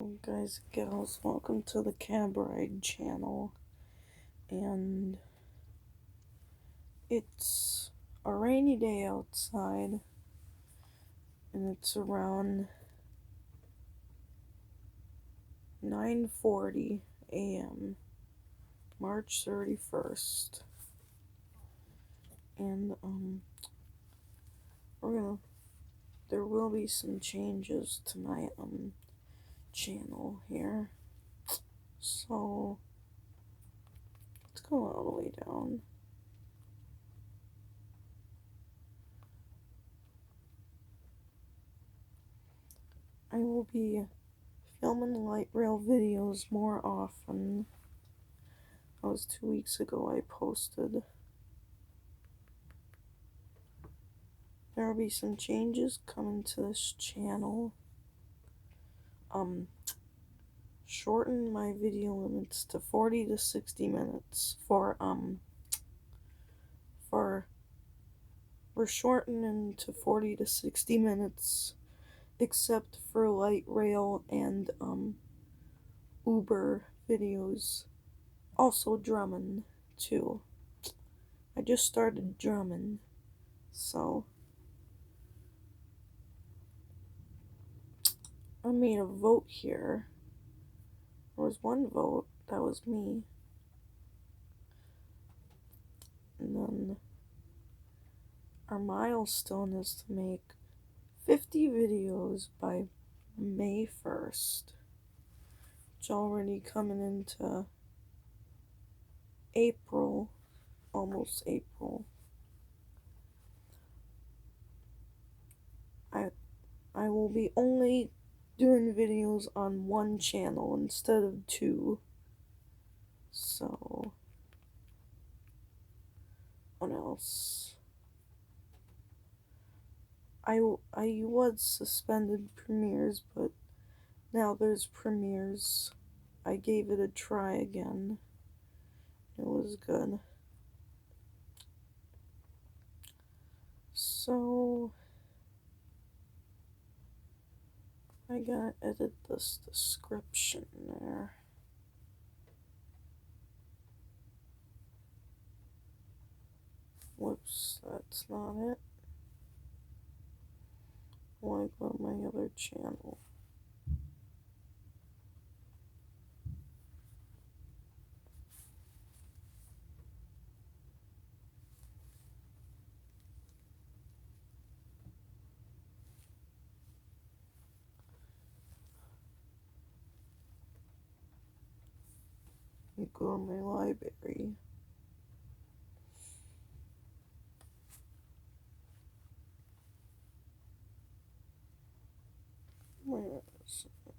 Guys and gals, welcome to the Cab Ride channel. And it's a rainy day outside, and it's around 9:40 a.m. March 31st. And there will be some changes to my channel here. So let's go all the way down. I will be filming light rail videos more often. That was 2 weeks ago I posted. There will be some changes coming to this channel. Shorten my video limits to 40 to 60 minutes we're shortening to 40 to 60 minutes except for light rail and Uber videos. Also drumming too. I just started drumming, so I made a vote here. There was one vote, that was me. And then our milestone is to make 50 videos by May 1st. It's already coming into April, almost April. I will be only doing videos on one channel instead of two. So, what else? I was suspended premieres, but now there's premieres. I gave it a try again. It was good. So, I gotta edit this description there. Whoops, that's not it. I wanna go to my other channel. You go to my library. Where is it?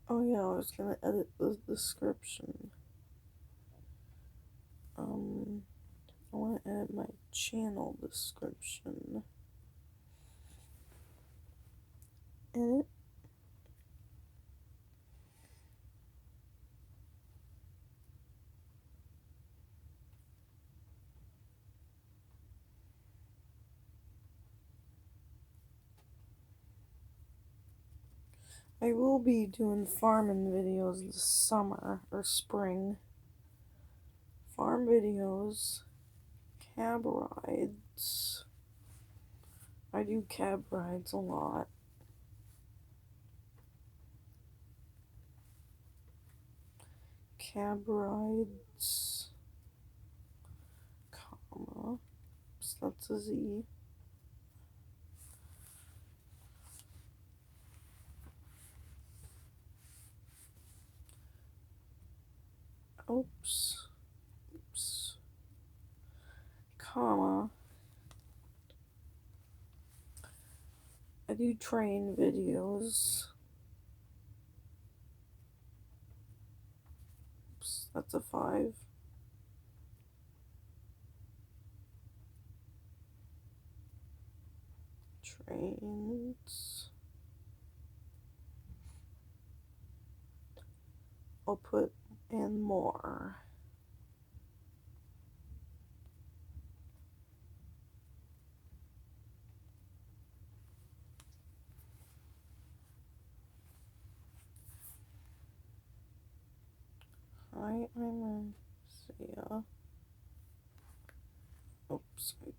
Oh yeah, I was gonna edit the description. I wanna edit my channel description. Edit. I will be doing farming videos this summer or spring. Farm videos, cab rides. I do cab rides a lot. Cab rides, comma, so that's a Z. Oops. Comma. I do train videos. Oops, that's a 5. Trains. I'll put in more. Hi, I'm Sia. Oops, I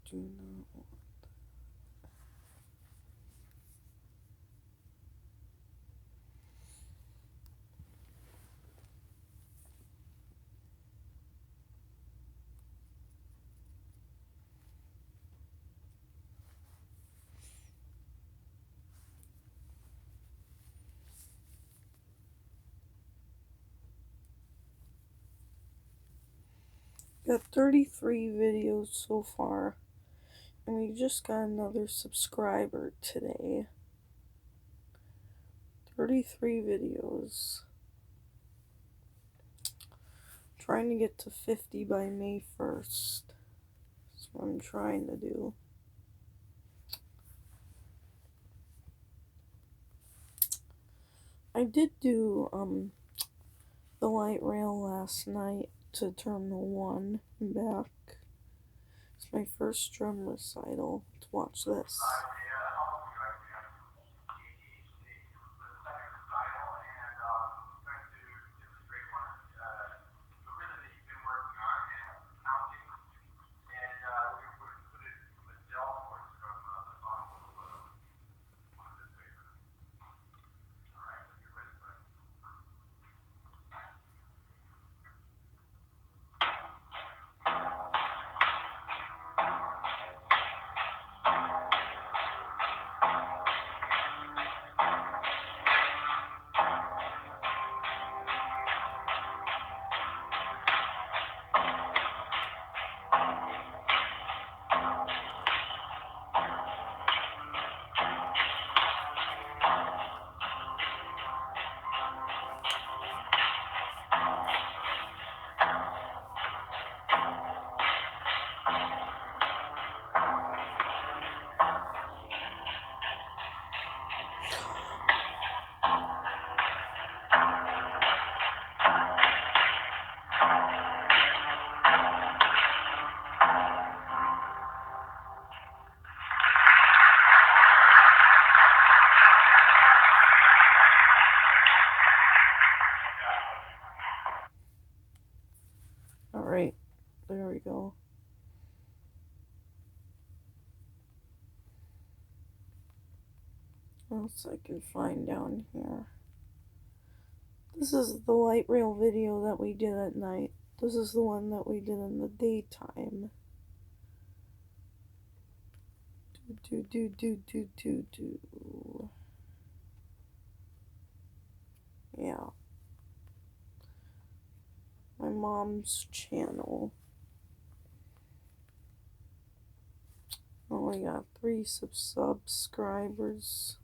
do not want. Got 33 videos so far, and we just got another subscriber today. 33 videos. Trying to get to 50 by May 1st. That's what I'm trying to do. I did do the light rail last night to Terminal 1 and back. It's my first drum recital. Let's watch this. Alright, there we go. What else I can find down here? This is the light rail video that we did at night. This is the one that we did in the daytime. Yeah. My mom's channel. Only got 3 subscribers.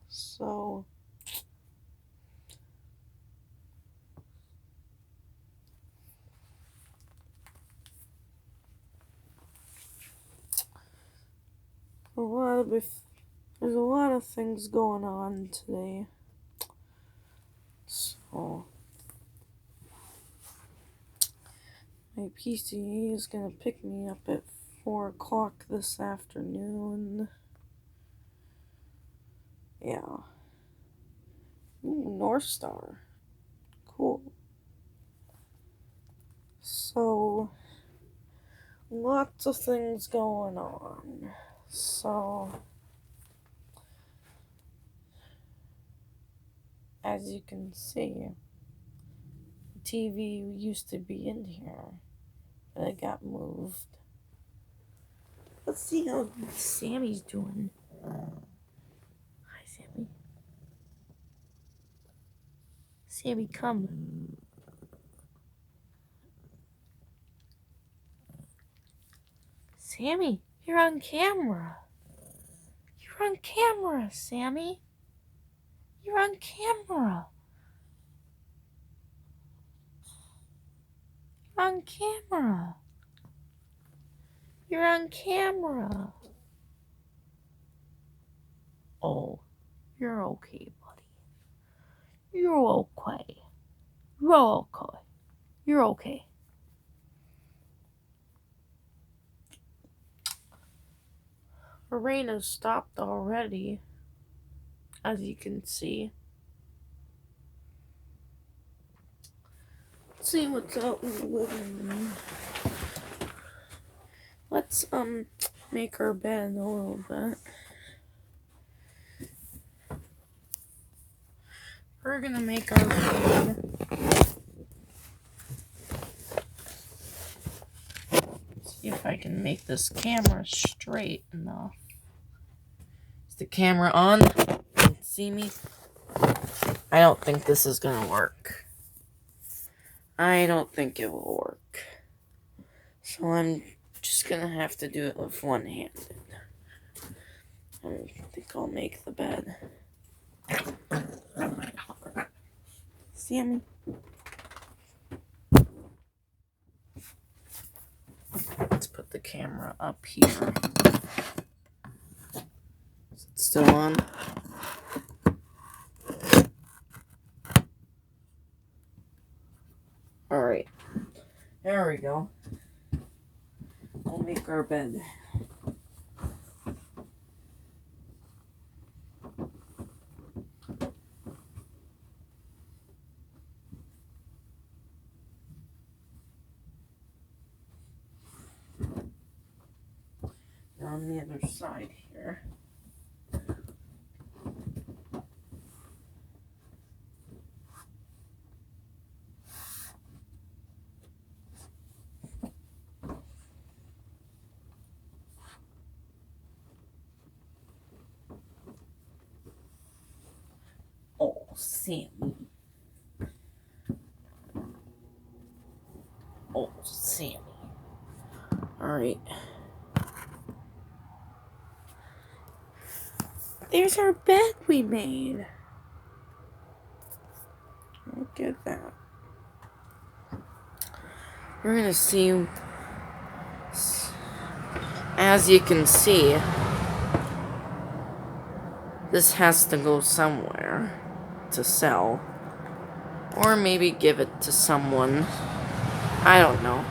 So there's a lot of things going on today. So my PCA is gonna pick me up at 4 o'clock this afternoon. Yeah. Ooh, North Star. Cool. So lots of things going on. So as you can see, the TV used to be in here, but it got moved. Let's see how Sammy's doing. Hi, Sammy. Sammy, come. Sammy, you're on camera. You're on camera, Sammy. You're on camera. You're on camera. You're on camera. Oh, you're okay, buddy. You're okay. You're okay. You're okay. The rain has stopped already, as you can see. Let's see what's out in the living room. Let's make our bed a little bit. We're gonna make our bed. See if I can make this camera straight enough. Is the camera on? Can you see me? I don't think this is gonna work. I don't think it will work. So I'm just gonna have to do it with one-handed. I think I'll make the bed. Sammy. Let's put the camera up here. Is it still on? Alright. There we go. We'll make our bed. Now on the other side here. Oh, Sammy. Oh, Sammy. Alright. There's our bed we made. Look at that. We're gonna see. As you can see, this has to go somewhere to sell. Or maybe give it to someone. I don't know.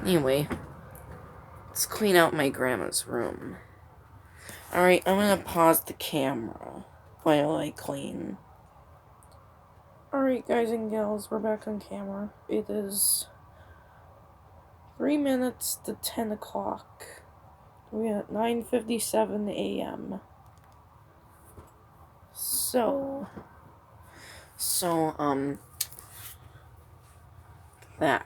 Anyway, let's clean out my grandma's room. Alright, I'm gonna pause the camera while I clean. Alright, guys and gals, we're back on camera. It is 3 minutes to 10 o'clock. We're at 9:57 a.m. So, that.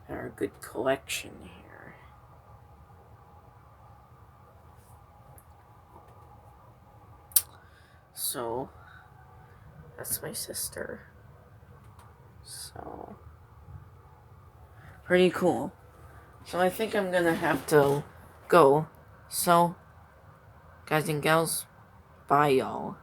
Our good collection here. So, that's my sister. So, pretty cool. So I think I'm gonna have to go. So, guys and gals, bye y'all.